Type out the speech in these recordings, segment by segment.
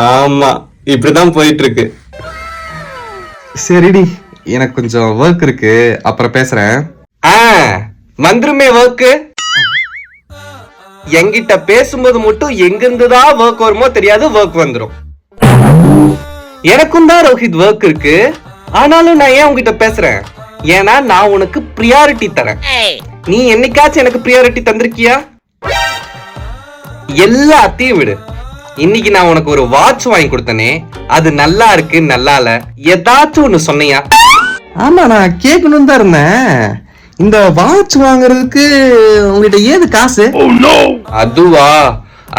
ஆமா, இப்படிதான் போயிட்டு இருக்கு. சரிடி, எனக்கு கொஞ்சம் ஒர்க் இருக்கு, அப்புறம் பேசுறேன். ஆ, வந்துருமே ஒர்க்கு. என்கிட்ட பேசும்போது மட்டும் எங்கிருந்துதான் ஒர்க் வருமோ தெரியாது, ஒர்க் வந்துரும். எனக்கும் தான் ரோஹித் ஒர்க் இருக்கு, ஆனாலும் நான் ஏன் உங்ககிட்ட பேசுறேன்? ஏன்னா நான் உனக்கு பிரியாரிட்டி தரேன். நீ என்னைக்காச்சும் எனக்கு பிரியாரிட்டி தந்திருக்கியா? எல்லாத்தையும் விடு. இன்னைக்கு நான் உனக்கு ஒரு வாட்ச் வாங்கி கொடுத்தனே, அது நல்லா இருக்கு நல்லா இல்ல ஏதாச்சும் ஒண்ணு சொன்னியா? ஆமா, நான் கேட்கணும் தான் இருந்தேன். இந்த வாட்ச் வாங்குறதுக்கு உங்ககிட்ட ஏது காசு? அதுவா,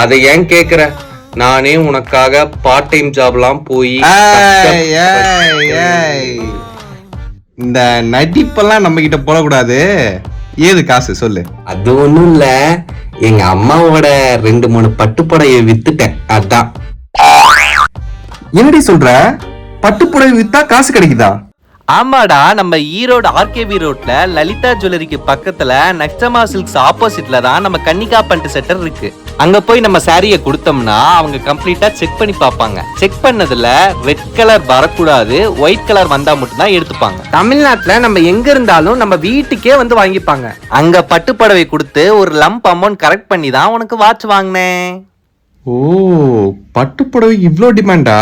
அதை ஏன் கேக்குற? நானே உனக்காக பார்ட் டைம் ஜாப்லாம் போய் இந்த நடிப்பெல்லாம் நம்ம கிட்ட போடக்கூடாது. ஏது காசு சொல்லு. அது ஒண்ணும் இல்ல, எங்க அம்மாவோட 2-3 பட்டுப்புடைய வித்துட்டேன், அதான். என்னடி சொல்ற? பட்டுப்புடவை வித்தா காசு கிடைக்குதா? ஆமாடா, நம்ம ஈரோடு ஆர்கேவி ரோட்ல லலிதா ஜுவல்லரிக்கு பக்கத்துல நக்ஷமா சில்க்ஸ் ஆப்போசிட்ல தான் நம்ம கன்னிகா பட்டு சென்டர் இருக்கு. அங்க போய் நம்ம சாரியை கொடுத்தோம்னா அவங்க கம்ப்ளீட்டா செக் பண்ணி பார்ப்பாங்க. செக் பண்ணதுல ரெட் கலர் வரக்கூடாது, ஒயிட் கலர் வந்தா மட்டும் தான் எடுத்துப்பாங்க. தமிழ்நாட்டுல நம்ம எங்க இருந்தாலும் நம்ம வீட்டுக்கே வந்து வாங்கிப்பாங்க. அங்க பட்டுப்படவை கொடுத்து ஒரு லம்ப் அமௌண்ட் கரெக்ட் பண்ணி தான் உனக்கு வாட்ச் வாங்கினேன். ஓ, பட்டுப்புடவை இவ்ளோ டிமாண்டா?